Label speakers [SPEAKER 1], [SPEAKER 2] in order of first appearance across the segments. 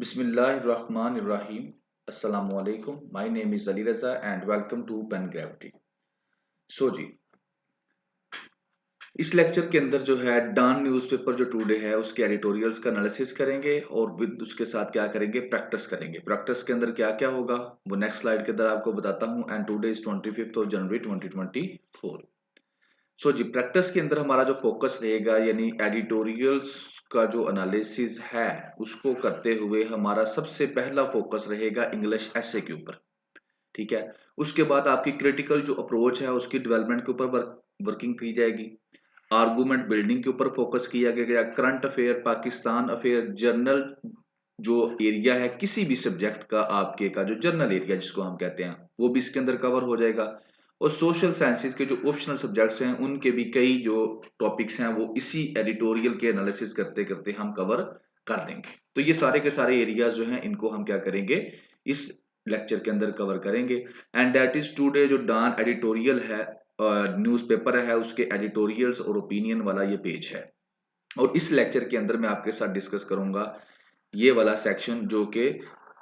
[SPEAKER 1] Bismillahirrahmanirrahim. Assalamu alaikum. My name is Ali Raza and welcome to Pen Gravity. सो जी, इस lecture के अंदर जो है डॉन न्यूज़पेपर जो टुडे है उसके एडिटोरियल्स का एनालिसिस करेंगे और विद उसके साथ क्या करेंगे, प्रैक्टिस करेंगे। प्रैक्टिस के अंदर क्या क्या होगा वो नेक्स्ट स्लाइड के अंदर आपको बताता हूँ। And today is 25 of January 2024। So जी, प्रैक्टिस के अंदर हमारा जो फोकस रहेगा यानी एडिटोरियल्स का जो एनालिसिस है उसको करते हुए हमारा सबसे पहला फोकस रहेगा इंग्लिश एसे के ऊपर। ठीक है, उसके बाद आपकी क्रिटिकल जो अप्रोच है उसकी डेवलपमेंट के ऊपर वर्किंग की जाएगी। आर्गुमेंट बिल्डिंग के ऊपर फोकस किया गया। Current affair, Pakistan affair, journal जो एरिया है किसी भी सब्जेक्ट का आपके का जो जर्नल एरिया जिसको हम कहते हैं वो भी इसके अंदर कवर हो जाएगा। और सोशल साइंसेज के जो ऑप्शनल सब्जेक्ट्स हैं उनके भी कई जो टॉपिक्स हैं वो इसी एडिटोरियल के एनालिसिस करते करते हम कवर कर लेंगे। तो ये सारे के सारे एरियाज जो हैं इनको हम क्या करेंगे, इस लेक्चर के अंदर कवर करेंगे। एंड दैट इज टुडे जो डॉन एडिटोरियल है न्यूज़पेपर है उसके एडिटोरियल्स और ओपिनियन वाला ये पेज है। और इस लेक्चर के अंदर मैं आपके साथ डिस्कस करूंगा ये वाला सेक्शन जो कि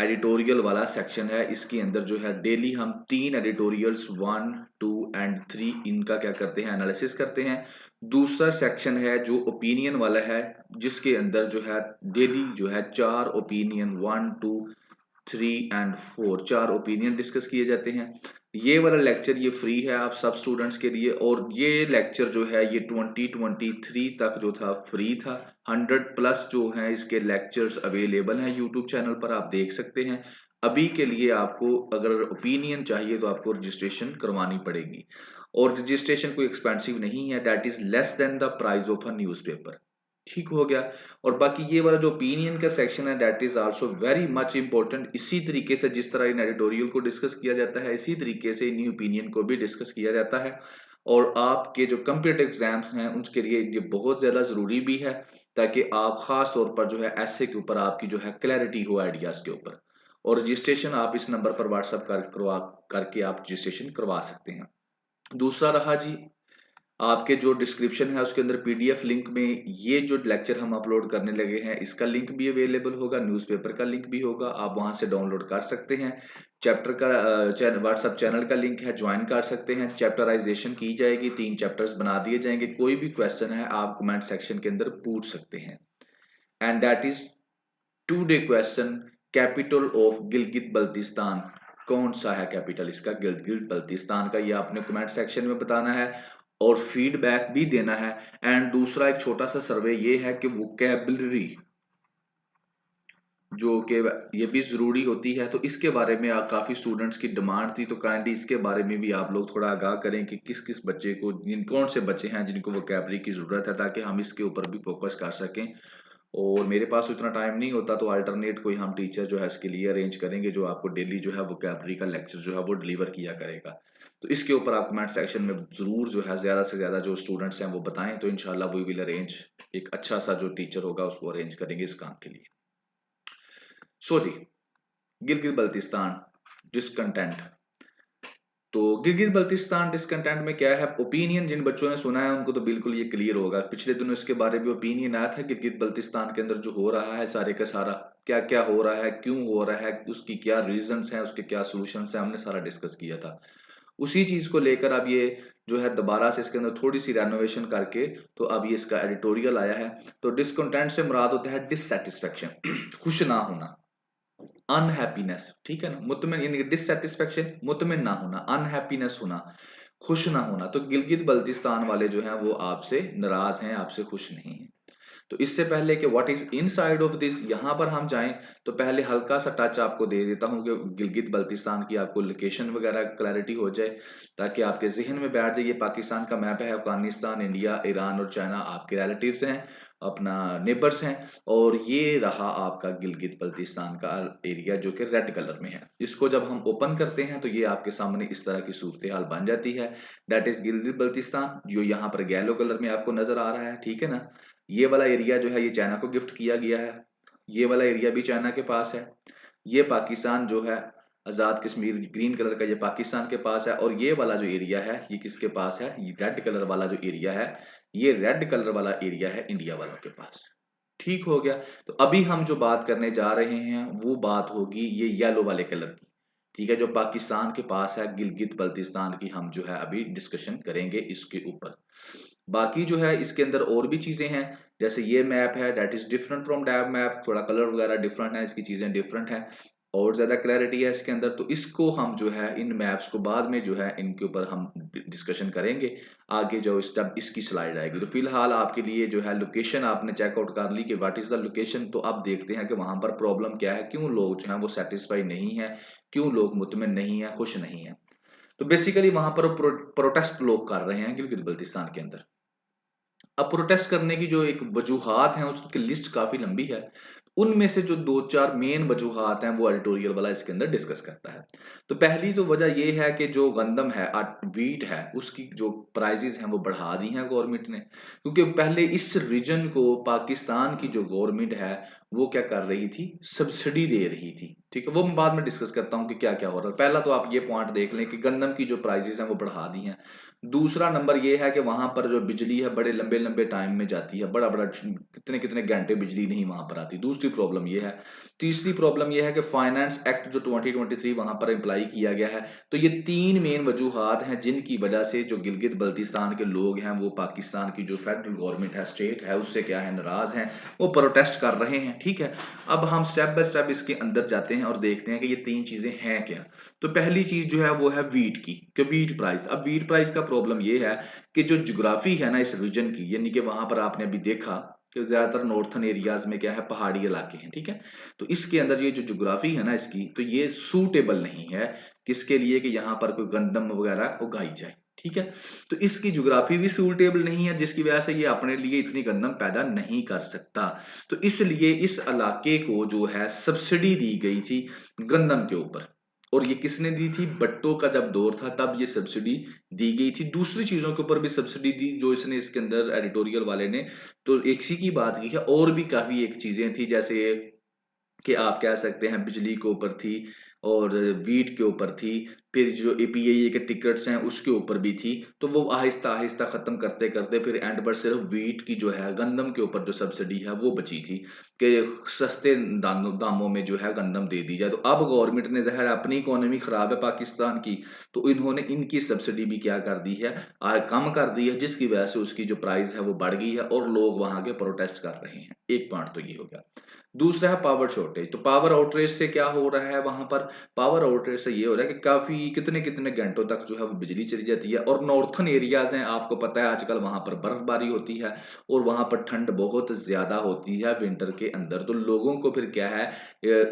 [SPEAKER 1] एडिटोरियल वाला सेक्शन है। इसके अंदर जो है डेली हम 3 एडिटोरियल्स 1, 2 एंड 3 इनका क्या करते हैं, एनालिसिस करते हैं। दूसरा सेक्शन है जो ओपिनियन वाला है जिसके अंदर जो है डेली जो है 4 ओपिनियन 1, 2, 3 एंड 4 4 ओपिनियन डिस्कस किए जाते हैं। ये वाला लेक्चर ये फ्री है आप सब स्टूडेंट्स के लिए। और ये लेक्चर जो है ये 2023 तक जो था फ्री था। 100 प्लस जो है इसके लेक्चर्स अवेलेबल हैं यूट्यूब चैनल पर, आप देख सकते हैं। अभी के लिए आपको अगर ओपिनियन चाहिए तो आपको रजिस्ट्रेशन करवानी पड़ेगी और रजिस्ट्रेशन कोई एक्सपेंसिव नहीं है। That is less than the price of a newspaper. ठीक हो गया। और बाकी ये वाला जो ओपिनियन का सेक्शन है that is also very much important. इसी तरीके से जिस तरह इन एडिटोरियल को डिस्कस किया जाता है इसी तरीके से इन ओपिनियन को भी डिस्कस किया जाता है। और आपके जो कॉम्पिटिटिव एग्जाम्स हैं उसके लिए ये बहुत ज्यादा जरूरी भी है ताकि आप खास तौर पर जो है ऐसे के ऊपर आपकी जो है क्लैरिटी हो आइडियाज के ऊपर। और रजिस्ट्रेशन आप इस नंबर पर व्हाट्सएप करके आप रजिस्ट्रेशन करवा सकते हैं। दूसरा रहा जी, आपके जो डिस्क्रिप्शन है उसके अंदर पीडीएफ लिंक में ये जो लेक्चर हम अपलोड करने लगे हैं इसका लिंक भी अवेलेबल होगा, न्यूज़पेपर का लिंक भी होगा, आप वहां से डाउनलोड कर सकते हैं। चैप्टर का व्हाट्सएप चैनल का लिंक है, ज्वाइन कर सकते हैं। चैप्टराइजेशन की जाएगी, 3 चैप्टर्स बना दिए जाएंगे। कोई भी क्वेश्चन है आप कमेंट सेक्शन के अंदर पूछ सकते हैं। And that is today question, capital of Gilgit Baltistan कौन सा है कैपिटल इसका, गिलगित बल्तिस्तान का, ये आपने कमेंट सेक्शन में बताना है और फीडबैक भी देना है। एंड दूसरा एक छोटा सा सर्वे ये है कि वोकैबुलरी जो कि ये भी जरूरी होती है तो इसके बारे में काफी स्टूडेंट्स की डिमांड थी तो काइंडली इसके बारे में भी आप लोग थोड़ा आगाह करें कि किस किस बच्चे को, कौन से बच्चे हैं जिनको वोकैबुलरी की जरूरत है ताकि हम इसके ऊपर भी फोकस कर सकें। और मेरे पास इतना टाइम नहीं होता तो अल्टरनेट कोई हम टीचर जो है इसके लिए अरेंज करेंगे जो आपको डेली जो है वोकैबुलरी का लेक्चर जो है वो डिलीवर किया करेगा। तो इसके ऊपर आप कमेंट सेक्शन में जरूर जो है ज्यादा से ज्यादा जो स्टूडेंट्स हैं वो बताएं तो इंशाल्लाह वी विल अरेंज, एक अच्छा सा जो टीचर होगा उसको अरेंज करेंगे इस काम के लिए। सो जी, गिलगित बल्तिस्तान डिसकंटेंट। तो गिलगित बल्तिस्तान डिसकंटेंट में क्या है, ओपिनियन जिन बच्चों ने सुना है उनको तो बिल्कुल ये क्लियर होगा। पिछले दिनों इसके बारे में ओपिनियन आया था गिलगित बल्तिस्तान के अंदर जो हो रहा है सारे का सारा क्या क्या हो रहा है, क्यों हो रहा है, उसकी क्या रीजंस हैं, उसके क्या सॉल्यूशंस हैं, हमने सारा डिस्कस किया था। उसी चीज को लेकर अब ये जो है दोबारा से इसके अंदर थोड़ी सी रेनोवेशन करके तो अब ये इसका एडिटोरियल आया है। तो डिसकंटेंट से मुराद होता है डिससेटिस्फेक्शन, खुश ना होना, अनहैप्पीनेस। ठीक है ना, मुतमिन यानी डिससेटिस्फेक्शन, मुतमिन ना होना, अनहैप्पीनेस होना, खुश ना होना। तो गिलगित बल्तिस्तान वाले जो हैं वो आपसे नाराज हैं, आपसे खुश नहीं हैं। तो इससे पहले कि what is inside of this यहां पर हम जाएं तो पहले हल्का सा टच आपको दे देता हूं कि गिलगित बल्तिस्तान की आपको लोकेशन वगैरह क्लैरिटी हो जाए ताकि आपके जहन में बैठ जाए। ये पाकिस्तान का मैप है, अफगानिस्तान, इंडिया, ईरान और चाइना आपके रिलेटिव्स हैं, अपना नेबर्स हैं। और ये रहा आपका गिलगित बल्तिस्तान का एरिया जो कि रेड कलर में है। इसको जब हम ओपन करते हैं तो ये आपके सामने इस तरह की सूरत हाल बन जाती है। दैट इज गिलगित बल्तिस्तान जो यहाँ पर येलो कलर में आपको नजर आ रहा है। ठीक है ना, ये वाला एरिया जो है ये चाइना को गिफ्ट किया गया है, ये वाला एरिया भी चाइना के पास है। ये पाकिस्तान जो है आजाद कश्मीर ग्रीन कलर का ये पाकिस्तान के पास है। और ये वाला जो एरिया है ये किसके पास है, ये रेड कलर वाला जो एरिया है, ये रेड कलर वाला एरिया है इंडिया वालों के पास। ठीक हो गया। तो अभी हम जो बात करने जा रहे हैं वो बात होगी ये येलो वाले कलर की, ठीक है, जो पाकिस्तान के पास है, गिलगित बल्तिस्तान की हम जो है अभी डिस्कशन करेंगे इसके ऊपर। बाकी जो है इसके अंदर और भी चीजें हैं, जैसे ये मैप है that is different from dab map, थोड़ा कलर वगैरह डिफरेंट है, इसकी चीजें डिफरेंट है और ज्यादा क्लैरिटी है इसके अंदर। तो इसको हम जो है इन मैप्स को बाद में जो है इनके ऊपर हम डिस्कशन करेंगे आगे जो स्टेप इसकी स्लाइड आएगी। तो फिलहाल आपके लिए जो है लोकेशन आपने चेकआउट कर ली कि व्हाट इज द लोकेशन। तो अब देखते हैं कि वहां पर प्रॉब्लम क्या है, क्यों लोग जो है वो सेटिस्फाई नहीं है, क्यों लोग मुतमिन नहीं है, खुश नहीं है। तो बेसिकली वहां पर प्रोटेस्ट लोग कर रहे हैं गिलगित बल्तिस्तान के अंदर। अब प्रोटेस्ट करने की जो एक वजूहात हैं उसकी लिस्ट काफी लंबी है, उनमें से जो दो चार मेन वजूहात हैं वो एडिटोरियल वाला इसके अंदर डिस्कस करता है। तो पहली तो वजह ये है कि जो गंदम है, वीट है, उसकी जो प्राइजेस हैं वो बढ़ा दी हैं गवर्नमेंट ने, क्योंकि पहले इस रीजन को पाकिस्तान की जो गवर्नमेंट है वो क्या कर रही थी, सब्सिडी दे रही थी। ठीक है, वो मैं बाद में डिस्कस करता हूँ कि क्या क्या हो रहा है। पहला तो आप ये पॉइंट देख लें कि गंदम की जो प्राइजेस हैं वो बढ़ा दी हैं। दूसरा नंबर ये है कि वहां पर जो बिजली है बड़े लंबे लंबे टाइम में जाती है, बड़ा बड़ा कितने कितने घंटे बिजली नहीं वहां पर आती, दूसरी प्रॉब्लम ये है। तीसरी प्रॉब्लम ये है कि फाइनेंस एक्ट जो 2023 वहां पर अप्लाई किया गया है। तो ये तीन मेन वजूहात हैं जिनकी वजह से जो गिलगित बल्तिस्तान के लोग हैं वो पाकिस्तान की जो फेडरल गवर्नमेंट है, स्टेट है, उससे क्या है, नाराज हैं, वो प्रोटेस्ट कर रहे हैं। ठीक है, अब हम स्टेप बाय स्टेप इसके अंदर जाते हैं और देखते हैं कि ये तीन चीजें हैं क्या। तो पहली चीज जो है वो है वीट की, कि वीट प्राइस। अब वीट प्राइस का प्रॉब्लम ये है कि जो ज्योग्राफी है ना इस रीजन की, यानी कि वहां पर आपने अभी देखा कि ज्यादातर नॉर्थन एरियाज में क्या है, पहाड़ी इलाके हैं। ठीक है, तो इसके अंदर ये जो ज्योग्राफी है ना इसकी, तो ये सूटेबल नहीं है किसके लिए कि यहाँ पर कोई गंदम वगैरह उगाई जाए। ठीक है, तो इसकी ज्योग्राफी भी सूटेबल नहीं है, जिसकी वजह से ये अपने लिए इतनी गंदम पैदा नहीं कर सकता। तो इसलिए इस इलाके को जो है सब्सिडी दी गई थी गंदम के ऊपर। और ये किसने दी थी, भट्टो का जब दौर था तब ये सब्सिडी दी गई थी। दूसरी चीजों के ऊपर भी सब्सिडी दी जो इसने इसके अंदर एडिटोरियल वाले ने तो एक सी की बात की है, और भी काफी एक चीजें थी, जैसे कि आप कह सकते हैं बिजली के ऊपर थी और वीट के ऊपर थी, फिर जो एपीआई के टिकट्स हैं उसके ऊपर भी थी। तो वो आहिस्ता आहिस्ता खत्म करते करते फिर एंड पर सिर्फ वीट की जो है, गंदम के ऊपर जो सब्सिडी है वो बची थी कि सस्ते दामों में जो है गंदम दे दी जाए। तो अब गवर्नमेंट ने जहर अपनी इकोनॉमी खराब है पाकिस्तान की, तो इन्होंने इनकी सब्सिडी भी क्या कर दी है, कम कर दी है, जिसकी वजह से उसकी जो प्राइस है वो बढ़ गई है और लोग वहां के प्रोटेस्ट कर रहे हैं। एक पॉइंट तो ये हो गया। दूसरा है पावर शॉर्टेज। तो पावर आउटरेज से क्या हो रहा है वहां पर, पावर आउटरेज से ये हो रहा है कि काफी कितने कितने घंटों तक जो है वो बिजली चली जाती है। और नॉर्थन एरियाज हैं, आपको पता है आजकल वहां पर बर्फबारी होती है और वहां पर ठंड बहुत ज्यादा होती है विंटर के अंदर। तो लोगों को फिर क्या है,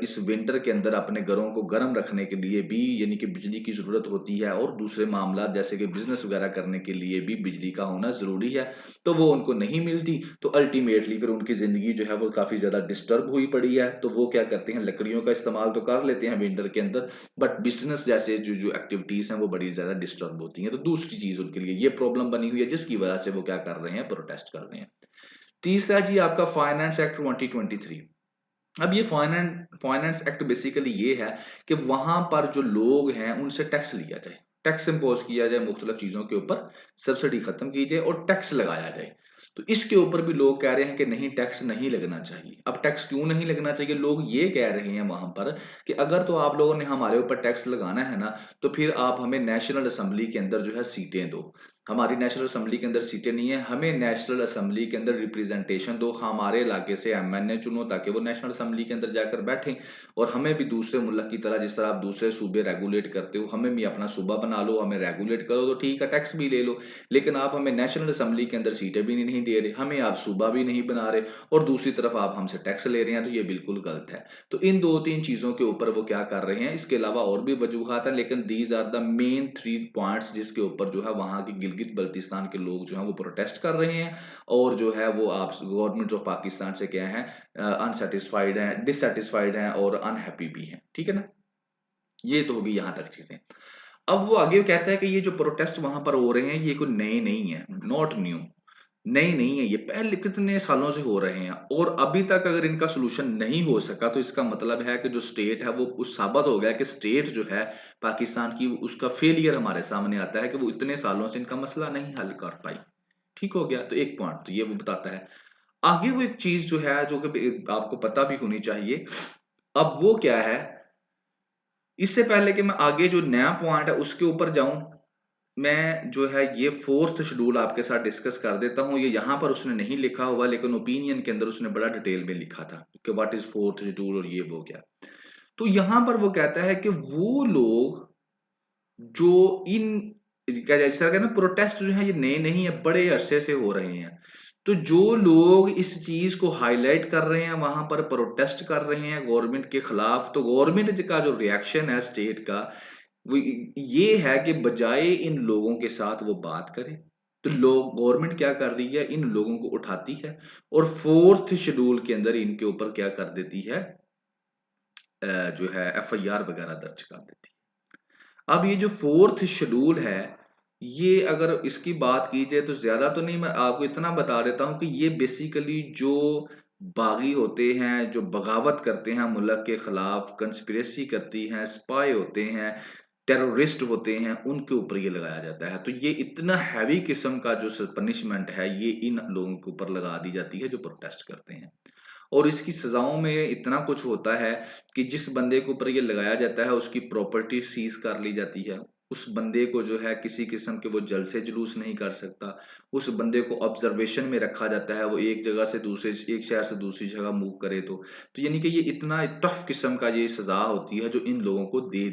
[SPEAKER 1] इस विंटर के अंदर अपने घरों को गर्म रखने के लिए भी यानी कि बिजली की जरूरत होती है, और दूसरे मामला जैसे कि बिजनेस वगैरह करने के लिए भी बिजली का होना जरूरी है। तो वो उनको नहीं मिलती, तो अल्टीमेटली फिर उनकी जिंदगी जो है वो काफी ज्यादा डिस्टर्ब हुई पड़ी है। तो वो क्या करते हैं, लकड़ियों का इस्तेमाल तो कर लेते हैं विंटर के अंदर, बट बिजनेस जैसे जो जो एक्टिविटीज हैं वो बड़ी ज्यादा डिस्टर्ब होती हैं। तो दूसरी चीज उनके लिए ये प्रॉब्लम बनी हुई है, जिसकी वजह से वो क्या कर रहे हैं, प्रोटेस्ट कर रहे हैं। तीसरा जी आपका फाइनेंस एक्ट 2023। अब ये फाइनेंस फाइनेंस एक्ट बेसिकली ये है कि वहां पर जो लोग हैं उनसे टैक्स लिया जाए, टैक्स इम्पोज किया जाए मुख्तलिफ चीजों के ऊपर, सब्सिडी खत्म की जाए और टैक्स लगाया जाए। तो इसके ऊपर भी लोग कह रहे हैं कि नहीं, टैक्स नहीं लगना चाहिए। अब टैक्स क्यों नहीं लगना चाहिए, लोग ये कह रहे हैं वहां पर कि अगर तो आप लोगों ने हमारे ऊपर टैक्स लगाना है ना, तो फिर आप हमें नेशनल असेंबली के अंदर जो है सीटें दो। हमारी नेशनल असेंबली के अंदर सीटें नहीं है, हमें नेशनल असेंबली के अंदर रिप्रेजेंटेशन दो, हमारे इलाके से एमएनए चुनो ताकि वो नेशनल असेंबली के अंदर जाकर बैठें। और हमें भी दूसरे मुल्क की तरह, जिस तरह आप दूसरे सूबे रेगुलेट करते हो, हमें भी अपना सूबा बना लो, हमें रेगुलेट करो, तो ठीक है टैक्स भी ले लो। लेकिन आप हमें नेशनल असेंबली के अंदर सीटें भी नहीं दे रहे, हमें आप सूबा भी नहीं बना रहे, और दूसरी तरफ आप हमसे टैक्स ले रहे हैं, तो ये बिल्कुल गलत है। तो इन दो तीन चीजों के ऊपर वो क्या कर रहे हैं, इसके अलावा और भी वजूहत है, लेकिन these are the main 3 points जिसके ऊपर जो है वहां की गिलगित बल्तिस्तान के लोग जो है वो प्रोटेस्ट कर रहे हैं। और जो है वो आप गवर्नमेंट ऑफ पाकिस्तान से क्या है, अनसेटिस्फाइड है, डिससेटिस्फाइड है और अनहैप्पी भी है। ठीक है ना, ये तो होगी यहां तक चीजें। अब वो आगे कहता है कि ये जो प्रोटेस्ट वहां पर हो रहे हैं ये कोई नए नहीं है, नॉट न्यू, नहीं नहीं है, ये पहले कितने सालों से हो रहे हैं और अभी तक अगर इनका सोल्यूशन नहीं हो सका तो इसका मतलब है कि जो स्टेट है वो उस साबित हो गया कि स्टेट जो है पाकिस्तान की, उसका फेलियर हमारे सामने आता है कि वो इतने सालों से इनका मसला नहीं हल कर पाई। ठीक हो गया, तो एक पॉइंट तो ये वो बताता है। आगे वो एक चीज जो है जो कि आपको पता भी होनी चाहिए, अब वो क्या है, इससे पहले कि मैं आगे जो नया पॉइंट है उसके ऊपर जाऊं, मैं जो है ये फोर्थ शेड्यूल आपके साथ डिस्कस कर देता हूं। ये यहां पर उसने नहीं लिखा हुआ, लेकिन ओपिनियन के अंदर उसने बड़ा डिटेल में लिखा था कि व्हाट इज फोर्थ शेड्यूल और ये वो क्या। तो यहां पर वो कहता है कि वो लोग जो इन क्या जैसा कि ना प्रोटेस्ट जो है ये नए नहीं है, बड़े अरसे से हो रहे हैं। तो जो लोग इस चीज को हाईलाइट कर रहे हैं, वहां पर प्रोटेस्ट कर रहे हैं गवर्नमेंट के खिलाफ, तो गवर्नमेंट का जो रिएक्शन है स्टेट का वो ये है कि बजाय इन लोगों के साथ वो बात करे, तो लोग गवर्नमेंट क्या कर रही है, इन लोगों को उठाती है और फोर्थ शेड्यूल के अंदर इनके ऊपर क्या कर देती है, जो है एफआईआर वगैरह दर्ज कर देती है। अब ये जो फोर्थ शेड्यूल है, ये अगर इसकी बात की जाए तो ज्यादा तो नहीं, मैं आपको इतना बता देता हूं कि ये बेसिकली जो बागी होते हैं, जो बगावत करते हैं मुल्क के खिलाफ, कंस्पिरेसी करती हैं, स्पाई होते हैं, टेररिस्ट होते हैं, उनके ऊपर ये लगाया जाता है। तो ये इतना हैवी किस्म का जो पनिशमेंट है ये इन लोगों के ऊपर लगा दी जाती है जो प्रोटेस्ट करते हैं। और इसकी सजाओं में इतना कुछ होता है कि जिस बंदे के ऊपर ये लगाया जाता है उसकी प्रॉपर्टी सीज कर ली जाती है, उस बंदे को जो है किसी किस्म के वो जलसे जुलूस नहीं कर सकता, उस बंदे को ऑब्जर्वेशन में रखा जाता है, वो एक जगह से दूसरे, एक शहर से दूसरी जगह मूव करे तो यानी कि ये इतना टफ किस्म का ये सजा होती है जो इन लोगों को दी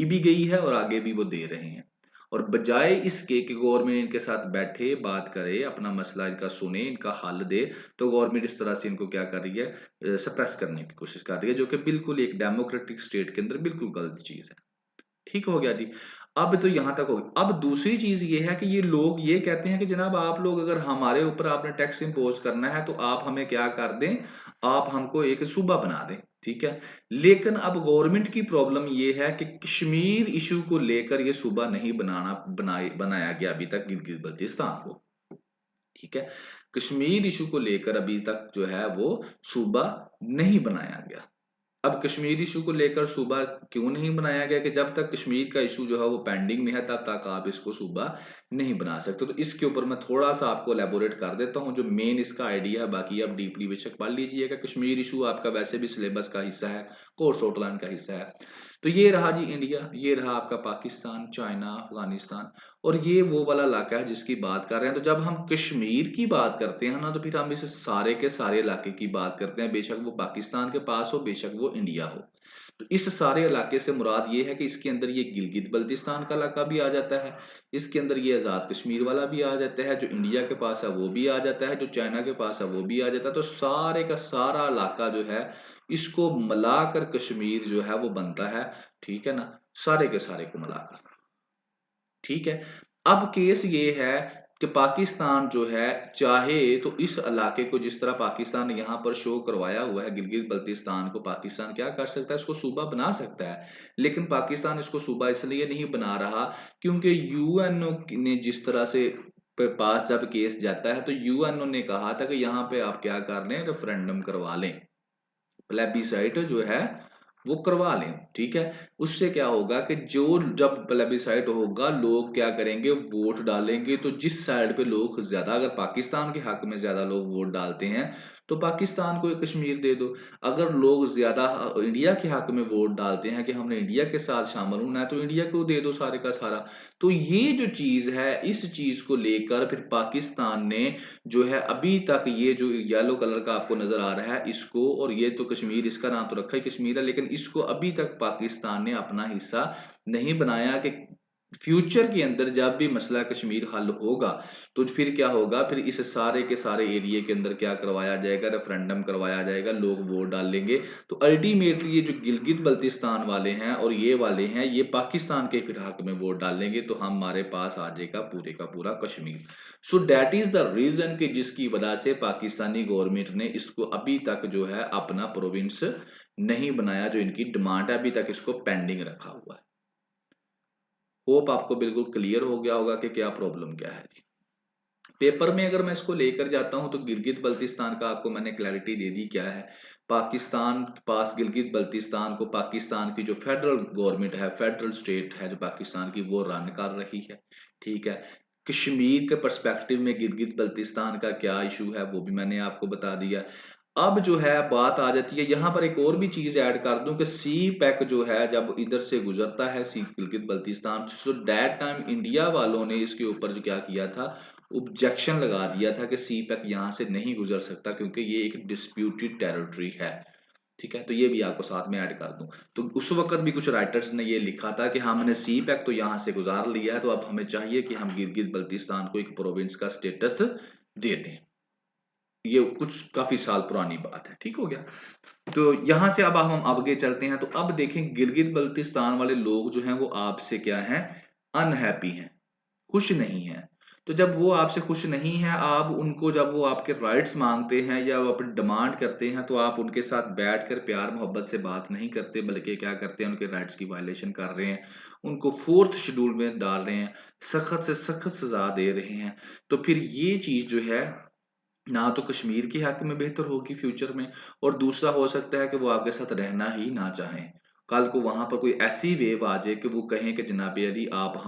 [SPEAKER 1] भी गई है और आगे भी वो दे रहे हैं। और बजाय इसके कि गवर्नमेंट इनके साथ बैठे बात करे, अपना मसला इनका सुने, इनका हल दे, तो गवर्नमेंट इस तरह से इनको क्या कर रही है, सप्रेस करने की कोशिश कर रही है, जो कि बिल्कुल एक डेमोक्रेटिक स्टेट के अंदर बिल्कुल गलत चीज है। ठीक हो गया जी। अब तो यहां तक हो गया। अब दूसरी चीज ये है कि ये लोग ये कहते हैं कि जनाब आप लोग अगर हमारे ऊपर आपने टैक्स इंपोज करना है तो आप हमें क्या कर दें, आप हमको एक सूबा बना दें, ठीक है। लेकिन अब गवर्नमेंट की प्रॉब्लम ये है कि कश्मीर इशू को लेकर ये सूबा नहीं बनाया गया अभी तक गिलगित बल्तिस्तान को, ठीक है। कश्मीर इशू को लेकर अभी तक जो है वो सूबा नहीं बनाया गया। अब कश्मीर इशू को लेकर सूबा क्यों नहीं बनाया गया, कि जब तक कश्मीर का इशू जो है वो पेंडिंग में है तब तक आप इसको सूबा नहीं बना सकते। तो इसके ऊपर मैं थोड़ा सा आपको एलेबोरेट कर देता हूँ जो मेन इसका आइडिया है, बाकी आप डीपली बेशक पढ़ लीजिएगा। कश्मीर इशू आपका वैसे भी सिलेबस का हिस्सा है, कोर्स आउटलाइन का हिस्सा है। तो ये रहा जी इंडिया, ये रहा आपका पाकिस्तान, चाइना, अफगानिस्तान, और ये वो वाला इलाका है जिसकी बात कर रहे हैं। तो जब हम कश्मीर की बात करते हैं ना, तो फिर हम इस सारे के सारे इलाके की बात करते हैं, बेशक वो पाकिस्तान के पास हो, बेशक वो इंडिया हो। तो इस सारे इलाके से मुराद ये है कि इसके अंदर ये गिलगित बल्तिस्तान का इलाका भी आ जाता है, इसके अंदर ये आज़ाद कश्मीर वाला भी आ जाता है, जो इंडिया के पास है वो भी आ जाता है, जो चाइना के पास है वो भी आ जाता है। तो सारे का सारा इलाका जो है इसको मिलाकर कश्मीर जो है वो बनता है, ठीक है ना, सारे के सारे को मिलाकर, ठीक है। अब केस ये है कि पाकिस्तान जो है चाहे तो इस इलाके को, जिस तरह पाकिस्तान ने यहाँ पर शो करवाया हुआ है गिलगित बल्तिस्तान को, पाकिस्तान क्या कर सकता है, इसको सूबा बना सकता है। लेकिन पाकिस्तान इसको सूबा इसलिए नहीं बना रहा क्योंकि यूएनओ ने जिस तरह से पास जब केस जाता है तो यूएनओ ने कहा था कि यहाँ पे आप क्या कर लें, रेफरेंडम करवा लें, प्लेबिसाइट जो है वो करवा लें, ठीक है। उससे क्या होगा कि जो जब प्लेबिसाइट होगा लोग क्या करेंगे, वोट डालेंगे, तो जिस साइड पे लोग ज्यादा, अगर पाकिस्तान के हक में ज्यादा लोग वोट डालते हैं तो पाकिस्तान को कश्मीर दे दो। अगर लोग ज्यादा इंडिया के हक में वोट डालते हैं कि हमने इंडिया के साथ शामिल होना है, तो इंडिया को दे दो सारे का सारा। तो ये जो चीज है, इस चीज को लेकर फिर पाकिस्तान ने जो है अभी तक, ये जो येलो कलर का आपको नजर आ रहा है इसको, और ये तो कश्मीर, इसका नाम तो रखा ही कश्मीर है, लेकिन इसको अभी तक पाकिस्तान ने अपना हिस्सा नहीं बनाया कि फ्यूचर के अंदर जब भी मसला कश्मीर हल होगा तो फिर क्या होगा, फिर इस सारे के सारे एरिया के अंदर क्या करवाया जाएगा, रेफरेंडम करवाया जाएगा, लोग वोट डालेंगे। तो अल्टीमेटली ये जो गिलगित बल्तिस्तान वाले हैं और ये वाले हैं, ये पाकिस्तान के फिर हक में वोट डालेंगे, तो हमारे पास आ जाएगा पूरे का पूरा Kashmir. So that is the reason कि जिसकी वजह से पाकिस्तानी गवर्नमेंट ने इसको अभी तक जो है अपना प्रोविंस नहीं बनाया, जो इनकी डिमांड है, अभी तक इसको पेंडिंग रखा हुआ है। होप आपको बिल्कुल क्लियर हो गया होगा कि क्या प्रॉब्लम क्या है जी। पेपर में अगर मैं इसको लेकर जाता हूं तो गिलगित बल्तिस्तान का आपको मैंने क्लैरिटी दे दी क्या है। पाकिस्तान के पास गिलगित बल्तिस्तान को पाकिस्तान की जो फेडरल गवर्नमेंट है, फेडरल स्टेट है जो पाकिस्तान की, वो रन कर रही है, ठीक है। कश्मीर के पर्सपेक्टिव में गिलगित बल्तिस्तान का क्या इशू है वो भी मैंने आपको बता दिया। अब जो है बात आ जाती है, यहाँ पर एक और भी चीज ऐड कर दूं कि सी पैक जो है जब इधर से गुजरता है सी Gilgit Baltistan, so that time India वालों ने इसके ऊपर जो क्या किया था, ऑब्जेक्शन लगा दिया था कि सी पैक यहाँ से नहीं गुजर सकता क्योंकि ये एक डिस्प्यूटेड टेरिटरी है। ठीक है, तो ये भी आपको साथ में ऐड कर दूं। तो उस वक्त भी कुछ राइटर्स ने ये लिखा था कि हमने सी पैक तो यहाँ से गुजार लिया है, तो अब हमें चाहिए कि हम गिलगित बल्तिस्तान को एक प्रोविंस का स्टेटस दे दें। ये कुछ काफी साल पुरानी बात है, ठीक हो गया। तो यहां से अब हम आगे चलते हैं, तो अब देखें गिलगित बल्तिस्तान वाले लोग जो हैं वो आपसे क्या हैं, अनहैप्पी हैं, खुश नहीं हैं। तो जब वो आपसे खुश नहीं है, आप उनको, जब वो आपके राइट्स मांगते हैं या वो अपनी डिमांड करते हैं, तो आप उनके साथ बैठकर प्यार मोहब्बत से बात नहीं करते, बल्कि क्या करते हैं, उनके राइट्स की वायलेशन कर रहे हैं, उनको फोर्थ शेड्यूल में डाल रहे हैं, सख्त से सख्त सजा दे रहे हैं। तो फिर ये चीज जो है ना तो कश्मीर के हक में बेहतर होगी फ्यूचर में, और दूसरा हो सकता है कि वो आपके साथ रहना ही ना चाहें। कल को वहां पर कोई ऐसी वेव आ जाए कि वो कहें कि जनाबे अली आप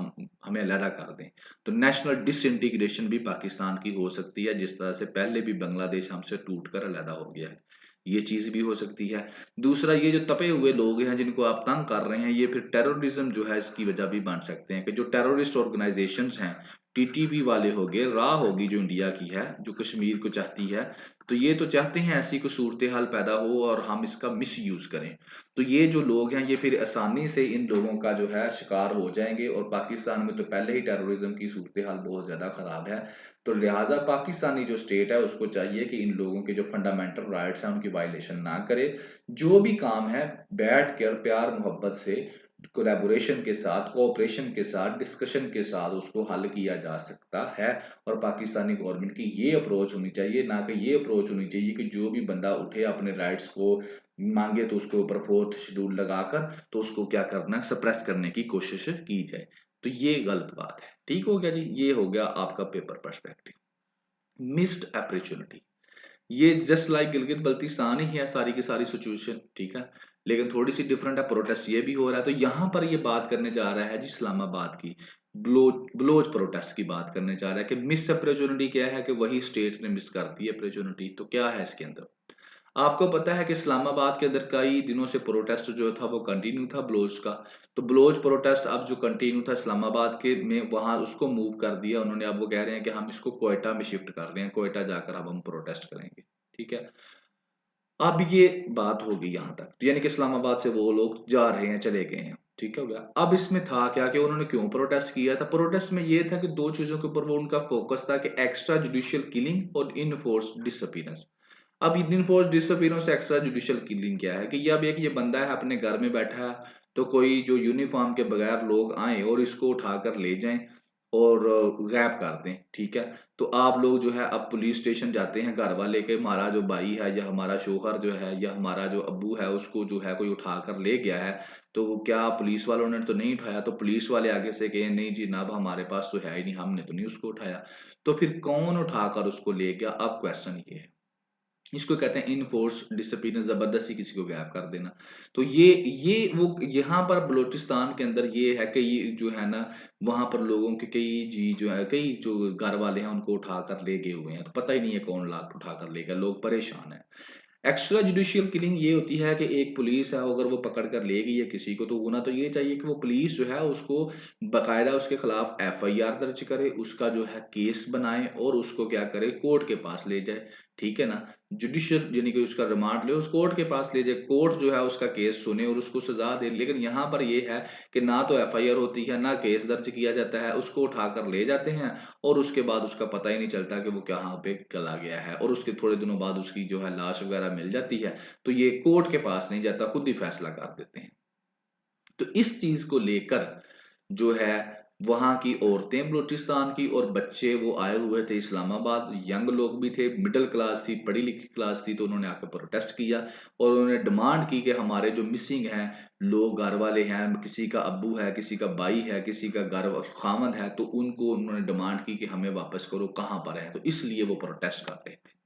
[SPEAKER 1] हमें अलहदा कर दें। तो नेशनल डिसइंटीग्रेशन भी पाकिस्तान की हो सकती है, जिस तरह से पहले भी बांग्लादेश हमसे टूट कर अलहदा हो गया है, ये चीज भी हो सकती है। दूसरा, ये जो तपे हुए लोग हैं जिनको आप तंग कर रहे हैं, ये फिर टेररिज्म जो है इसकी वजह भी बन सकते हैं, कि जो टेररिस्ट ऑर्गेनाइजेशंस हैं, टीटीपी वाले हो गए, रा होगी जो इंडिया की है, जो कश्मीर को चाहती है, तो ये तो चाहते हैं ऐसी कोई सूरत हाल पैदा हो और हम इसका मिस यूज करें। तो ये जो लोग हैं ये फिर आसानी से इन लोगों का जो है शिकार हो जाएंगे, और पाकिस्तान में तो पहले ही टेररिज्म की सूरत हाल बहुत ज्यादा खराब है। तो लिहाजा पाकिस्तानी जो स्टेट है उसको चाहिए कि इन लोगों के जो फंडामेंटल राइट्स हैं उनकी वायलेशन ना करे। जो भी काम है बैठ कर प्यार मोहब्बत से, कोलैबोरेशन के साथ, कोऑपरेशन के साथ, डिस्कशन के साथ उसको हल किया जा सकता है। और पाकिस्तानी गवर्नमेंट की ये अप्रोच होनी चाहिए, ना कि ये अप्रोच होनी चाहिए कि जो भी बंदा उठे अपने राइट्स को मांगे तो उसके ऊपर फोर्थ शेड्यूल लगाकर तो उसको क्या करना है, सप्रेस करने की कोशिश की जाए। तो ये गलत बात है। ठीक हो गया जी, ये हो गया आपका पेपर पर्सपेक्टिव। मिस्ड अपॉर्चुनिटी, ये जस्ट लाइक गिलगित बल्तिस्तान ही है सारी की सारी सिचुएशन, ठीक है, लेकिन थोड़ी सी डिफरेंट है, प्रोटेस्ट ये भी हो रहा है। तो यहाँ पर ये बात करने जा रहा है जी इस्लामाबाद की, ब्लोच प्रोटेस्ट की बात करने जा रहा है कि मिस अपॉर्चुनिटी क्या है, कि वही स्टेट ने मिस कर दी अपॉर्चुनिटी। तो क्या है इसके अंदर, आपको पता है कि इस्लामाबाद के अंदर कई दिनों से प्रोटेस्ट जो था वो कंटिन्यू था बलोच का। तो बलोच प्रोटेस्ट अब जो कंटिन्यू था इस्लामाबाद के में, वहां उसको मूव कर दिया उन्होंने। अब वो कह रहे हैं कि हम इसको क्वेटा में शिफ्ट कर रहे हैं, क्वेटा जाकर अब हम प्रोटेस्ट करेंगे। ठीक है, अब ये बात होगी यहाँ तक, तो यानी कि इस्लामाबाद से वो लोग जा रहे हैं, चले गए हैं। ठीक हो गया। अब इसमें था क्या कि उन्होंने क्यों प्रोटेस्ट किया था, प्रोटेस्ट में ये था कि दो चीजों के ऊपर वो उनका फोकस था, कि एक्स्ट्रा जुडिशियल किलिंग और इनफोर्स डिसअपीयरेंस। अब Indian force disappearance extra judicial killing क्या है, कि ये अब एक ये बंदा है अपने घर में बैठा है, तो कोई जो यूनिफॉर्म के बगैर लोग आए और इसको उठाकर ले जाएं और गायब कर दें। ठीक है, तो आप लोग जो है अब पुलिस स्टेशन जाते हैं घर वाले के, हमारा जो भाई है या हमारा शोहर जो है या हमारा जो अब्बू है उसको जो है कोई उठाकर ले गया है, तो वो क्या पुलिस वालों ने तो नहीं उठाया, तो पुलिस वाले आगे से कहे नहीं जी जनाब हमारे पास तो है ही नहीं, हमने तो नहीं उसको उठाया। तो फिर कौन उठाकर उसको ले गया, अब क्वेश्चन ये है। इसको कहते हैं इनफोर्स डिसिप्लिन, जबरदस्ती किसी को गायब कर देना। तो ये वो यहाँ पर बलूचिस्तान के अंदर ये है कि ये जो है ना, वहां पर लोगों के कई जी जो है, कई जो घर वाले हैं उनको उठाकर ले गए हुए हैं, तो पता ही नहीं है कौन लाख उठाकर ले गया, लोग परेशान हैं। एक्स्ट्रा जुडिशियल किलिंग ये होती है कि एक पुलिस है अगर वो पकड़ कर ले गई है किसी को, तो होना तो ये चाहिए कि वो पुलिस जो है उसको बकायदा उसके खिलाफ एफआईआर दर्ज करे, उसका जो है केस बनाए और उसको क्या करे, कोर्ट के पास ले जाए। ठीक है ना, जुडिशियल यानी कि उसका रिमांड ले, उस कोर्ट के पास ले जाए, कोर्ट जो है उसका केस सुने और उसको सजा दे। लेकिन यहाँ पर ये है कि ना तो एफआईआर होती है ना केस दर्ज किया जाता है, उसको उठाकर ले जाते हैं और उसके बाद उसका पता ही नहीं चलता कि वो कहाँ पे चला गया है, और उसके थोड़े दिनों बाद उसकी जो है लाश वगैरह मिल जाती है। तो ये कोर्ट के पास नहीं जाता, खुद ही फैसला कर देते हैं। तो इस चीज को लेकर जो है वहां की औरतें बलूचिस्तान की और बच्चे वो आए हुए थे इस्लामाबाद, यंग लोग भी थे, मिडिल क्लास थी, पढ़ी लिखी क्लास थी, तो उन्होंने आकर प्रोटेस्ट किया और उन्होंने डिमांड की कि हमारे जो मिसिंग हैं लोग, घर वाले हैं, किसी का अब्बू है, किसी का भाई है, किसी का घर खामद है, तो उनको उन्होंने डिमांड की कि हमें वापस करो, कहाँ पर है, तो इसलिए वो प्रोटेस्ट कर रहे थे।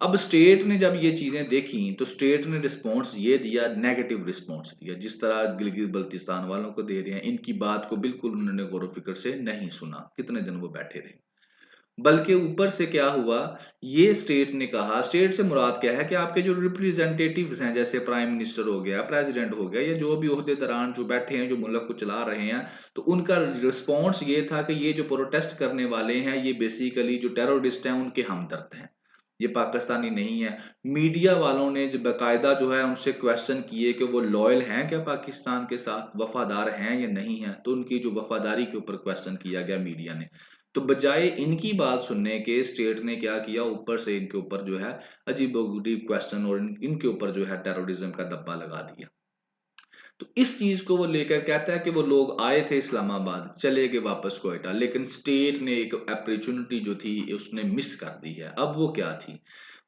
[SPEAKER 1] अब स्टेट ने जब ये चीजें देखी तो स्टेट ने रिस्पॉन्स ये दिया, नेगेटिव रिस्पॉन्स दिया, जिस तरह गिलगित बल्तिस्तान वालों को दे रहे हैं। इनकी बात को बिल्कुल उन्होंने गौर फिक्र से नहीं सुना, कितने दिन वो बैठे रहे। बल्कि ऊपर से क्या हुआ, ये स्टेट ने कहा, स्टेट से मुराद क्या है कि आपके जो रिप्रेजेंटेटिव्स हैं, जैसे प्राइम मिनिस्टर हो गया, प्रेसिडेंट हो गया, या जो भी ओहदेदारान जो बैठे हैं, जो मुल्क को चला रहे हैं, तो उनका रिस्पॉन्स ये था कि ये जो प्रोटेस्ट करने वाले हैं, ये बेसिकली जो टेररिस्ट हैं उनके हमदर्द हैं, ये पाकिस्तानी नहीं है। मीडिया वालों ने जो बाकायदा जो है उनसे क्वेश्चन किए कि वो लॉयल हैं क्या पाकिस्तान के साथ, वफादार हैं या नहीं है, तो उनकी जो वफादारी के ऊपर क्वेश्चन किया गया मीडिया ने। तो बजाय इनकी बात सुनने के स्टेट ने क्या किया, ऊपर से इनके ऊपर जो है अजीबोगरीब क्वेश्चन और इनके ऊपर जो है टेररिज्म का दब्बा लगा दिया। तो इस चीज को वो लेकर कहता है कि वो लोग आए थे इस्लामाबाद, चले गए वापस क्वेटा, लेकिन स्टेट ने एक अपॉर्चुनिटी जो थी उसने मिस कर दी है। अब वो क्या थी,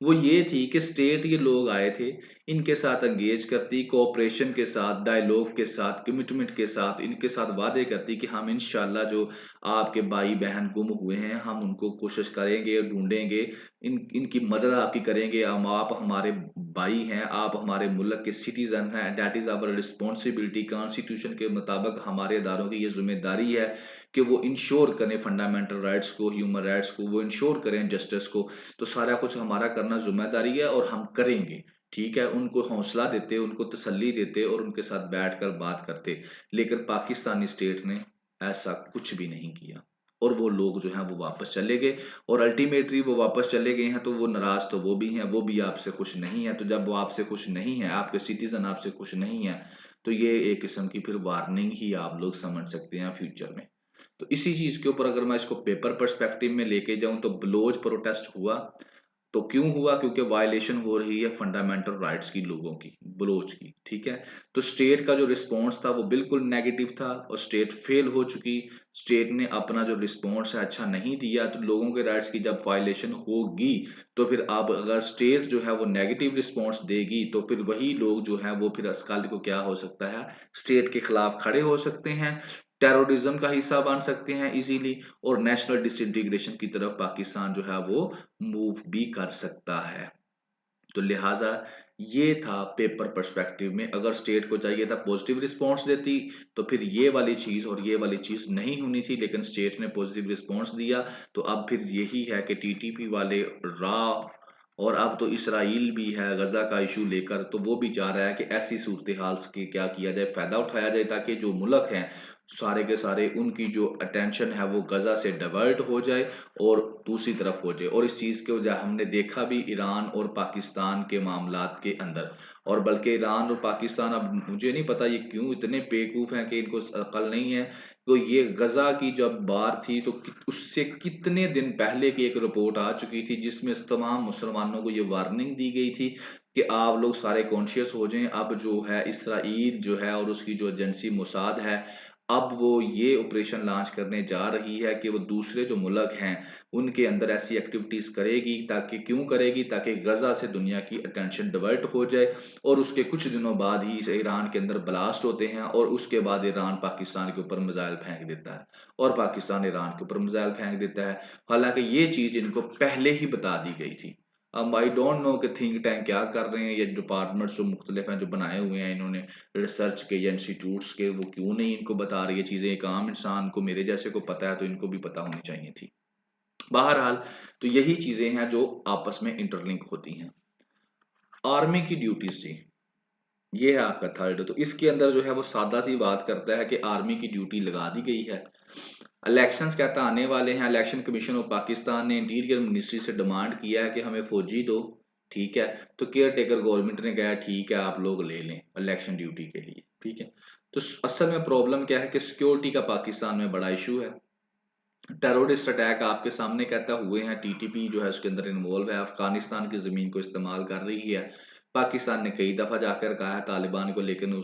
[SPEAKER 1] वो ये थी कि स्टेट, ये लोग आए थे, इनके साथ एंगेज करती, कोऑपरेशन के साथ, डायलॉग के साथ, कमिटमेंट के साथ, इनके साथ वादे करती कि हम इंशाल्लाह जो आपके भाई बहन गुम हुए हैं हम उनको कोशिश करेंगे, ढूंढेंगे, इनकी मदद आपकी करेंगे, हम आप हमारे भाई हैं, आप हमारे मुल्क के सिटीजन हैं, that is our responsibility, constitution के मुताबिक हमारे इदारों की ये जिम्मेदारी है कि वो इंश्योर करें फंडामेंटल राइट्स को, ह्यूमन राइट्स को, वो इंश्योर करें जस्टिस को। तो सारा कुछ हमारा करना जिम्मेदारी है और हम करेंगे। ठीक है, उनको हौसला देते, उनको तसल्ली देते और उनके साथ बैठकर बात करते। लेकिन पाकिस्तानी स्टेट ने ऐसा कुछ भी नहीं किया और वो लोग जो हैं वो वापस चले गए। और अल्टीमेटली वो वापस चले गए हैं तो वो नाराज तो वो भी हैं, वो भी आपसे खुश नहीं है। तो जब वो आपसे खुश नहीं है, आपके सिटीजन आपसे खुश नहीं है, तो ये एक किस्म की फिर वार्निंग ही आप लोग समझ सकते हैं फ्यूचर में। तो इसी चीज के ऊपर अगर मैं इसको पेपर पर्सपेक्टिव में लेके जाऊं तो बलोच प्रोटेस्ट हुआ, तो क्यों हुआ, क्योंकि वायलेशन हो रही है फंडामेंटल राइट्स की, लोगों की, बलोच की। ठीक है, तो स्टेट का जो रिस्पॉन्स था वो बिल्कुल नेगेटिव था और स्टेट फेल हो चुकी। स्टेट ने अपना जो रिस्पॉन्स है अच्छा नहीं दिया, तो लोगों के राइट्स की जब वायलेशन होगी तो फिर अब अगर स्टेट जो है वो नेगेटिव रिस्पॉन्स देगी तो फिर वही लोग जो है वो फिर कल को क्या हो सकता है, स्टेट के खिलाफ खड़े हो सकते हैं, टेररिज्म का हिस्सा बन सकते हैं इजीली, और नेशनल डिसइंटीग्रेशन की तरफ पाकिस्तान जो है वो मूव भी कर सकता है। तो लिहाजा ये था पेपर पर्सपेक्टिव में, अगर स्टेट को चाहिए था पॉजिटिव रिस्पॉन्स देती तो फिर ये वाली चीज और ये वाली चीज नहीं होनी थी, लेकिन स्टेट ने पॉजिटिव रिस्पॉन्स दिया। तो अब फिर यही है कि टीटीपी वाले रा, और अब तो इसराइल भी है गजा का इशू लेकर, तो वो भी चाह रहा है कि ऐसी सूरत हाल के क्या किया जाए, फायदा उठाया जाए, ताकि जो मुल्क हैं सारे के सारे, उनकी जो अटेंशन है वो गजा से डाइवर्ट हो जाए और दूसरी तरफ हो जाए। और इस चीज को जो हमने देखा भी ईरान और पाकिस्तान के मामलात के अंदर, और बल्कि ईरान और पाकिस्तान, अब मुझे नहीं पता ये क्यों इतने बेवकूफ हैं कि इनको अकल नहीं है। तो ये गजा की जब बात थी तो उससे कितने दिन पहले की एक रिपोर्ट आ चुकी थी जिसमें तमाम मुसलमानों को ये वार्निंग दी गई थी कि आप लोग सारे कॉन्शियस हो जाएं। अब जो है इसराइल जो है और उसकी जो एजेंसी मोसाद है, अब वो ये ऑपरेशन लॉन्च करने जा रही है कि वो दूसरे जो मुल्क हैं उनके अंदर ऐसी एक्टिविटीज करेगी, ताकि क्यों करेगी, ताकि गजा से दुनिया की अटेंशन डाइवर्ट हो जाए। और उसके कुछ दिनों बाद ही ईरान के अंदर ब्लास्ट होते हैं और उसके बाद ईरान पाकिस्तान के ऊपर मिसाइल फेंक देता है और पाकिस्तान ईरान के ऊपर मिसाइल फेंक देता है। हालांकि ये चीज इनको पहले ही बता दी गई थी। अब आई डोंट नो कि थिंक टैंक क्या कर रहे हैं, ये डिपार्टमेंट्स जो मुख्तलिफ हैं जो बनाए हुए हैं इन्होंने, रिसर्च के या इंस्टीट्यूट्स के, वो क्यों नहीं इनको बता रही है चीजें। एक आम इंसान को, मेरे जैसे को पता है तो इनको भी पता होनी चाहिए थी। बहरहाल, तो यही चीजें हैं जो आपस में इंटरलिंक होती हैं। आर्मी की ड्यूटीज थी, ये है आपका थर्ड। तो इसके अंदर जो है वो सादा सी बात करता है कि आर्मी की ड्यूटी लगा दी गई है। इलेक्शंस कहता आने वाले हैं, इलेक्शन कमीशन ऑफ पाकिस्तान ने इंटीरियर मिनिस्ट्री से डिमांड किया है कि हमें फौजी दो। ठीक है, तो केयर टेकर गवर्नमेंट ने कहा ठीक है आप लोग ले लें इलेक्शन ड्यूटी के लिए। ठीक है, तो असल में प्रॉब्लम क्या है कि सिक्योरिटी का पाकिस्तान में बड़ा इशू है। टेररिस्ट अटैक आपके सामने कहता हुए हैं, टीटीपी जो है उसके अंदर इन्वॉल्व है, अफगानिस्तान की जमीन को इस्तेमाल कर रही है। पाकिस्तान ने कई दफा जाकर कहा है तालिबान को, लेकिन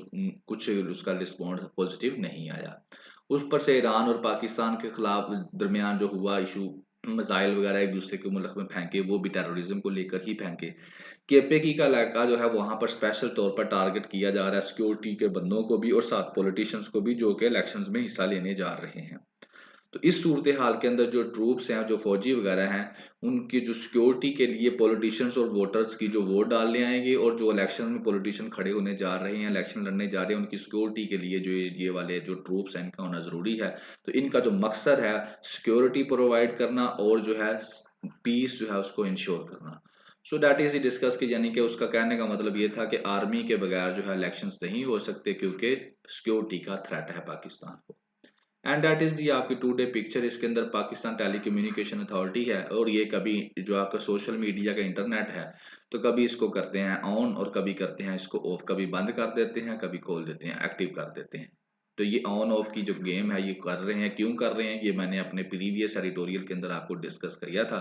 [SPEAKER 1] कुछ उसका रिस्पॉन्स पॉजिटिव नहीं आया। उस पर से ईरान और पाकिस्तान के खिलाफ दरमियान जो हुआ इशू, मिसाइल वगैरह एक दूसरे के मुल्क में फेंके, वो भी टेररिज्म को लेकर ही फेंके। केपेकी का इलाका जो है वहां पर स्पेशल तौर पर टारगेट किया जा रहा है, सिक्योरिटी के बंदों को भी और साथ पॉलिटिशियंस को भी, जो कि इलेक्शंस में हिस्सा लेने जा रहे हैं। तो इस सूरत हाल के अंदर जो ट्रूप्स हैं, जो फौजी वगैरह हैं, उनकी जो सिक्योरिटी के लिए पॉलिटिशियंस और वोटर्स की जो वोट डालने आएंगे और जो इलेक्शन में पॉलिटिशियन खड़े होने जा रहे हैं, इलेक्शन लड़ने जा रहे हैं, उनकी सिक्योरिटी के लिए जो ये वाले जो ट्रूप्स हैं इनका होना ज़रूरी है। तो इनका जो मकसद है सिक्योरिटी प्रोवाइड करना और जो है पीस जो है उसको इंश्योर करना। सो दैट इज डिस्कस की, यानी कि उसका कहने का मतलब ये था कि आर्मी के बगैर जो है इलेक्शंस नहीं हो सकते क्योंकि सिक्योरिटी का थ्रेट है पाकिस्तान को। एंड दैट इज दी आपकी टू डे पिक्चर। इसके अंदर पाकिस्तान टेली कम्युनिकेशन अथॉरिटी है और ये कभी जो आपका सोशल मीडिया का इंटरनेट है तो कभी इसको करते हैं ऑन और कभी करते हैं इसको ऑफ, कभी बंद कर देते हैं, कभी खोल देते हैं, एक्टिव कर देते हैं। तो ये ऑन ऑफ की जो गेम है ये कर रहे हैं, क्यों कर रहे हैं, ये मैंने अपने प्रीवियस एडिटोरियल के अंदर आपको डिस्कस किया था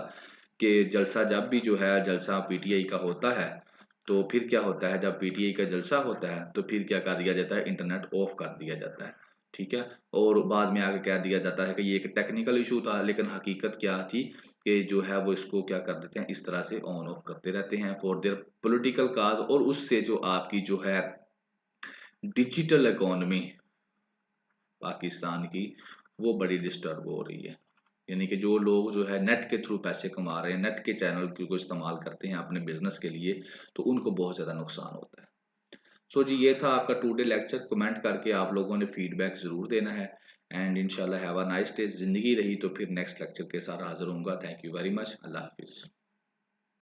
[SPEAKER 1] कि जलसा जब भी जो है जलसा पीटीआई का होता है तो फिर क्या होता है, जब पीटीआई का जलसा होता है तो फिर क्या कर दिया जाता है, इंटरनेट ऑफ कर दिया जाता है। ठीक है, और बाद में आके कह दिया जाता है कि ये एक टेक्निकल इशू था, लेकिन हकीकत क्या थी कि जो है वो इसको क्या कर देते हैं, इस तरह से ऑन ऑफ करते रहते हैं फॉर देयर पॉलिटिकल काज। और उससे जो आपकी जो है डिजिटल इकोनॉमी पाकिस्तान की वो बड़ी डिस्टर्ब हो रही है। यानी कि जो लोग जो है नेट के थ्रू पैसे कमा रहे हैं, नेट के चैनल को इस्तेमाल करते हैं अपने बिजनेस के लिए, तो उनको बहुत ज़्यादा नुकसान होता है। सो जी ये था आपका टू डे लेक्चर। कमेंट करके आप लोगों ने फीडबैक ज़रूर देना है। एंड इंशाल्लाह हैव अ नाइस डे। ज़िंदगी रही तो फिर नेक्स्ट लेक्चर के साथ हाजिर होऊंगा। Thank you very much. अल्लाह हाफिज़।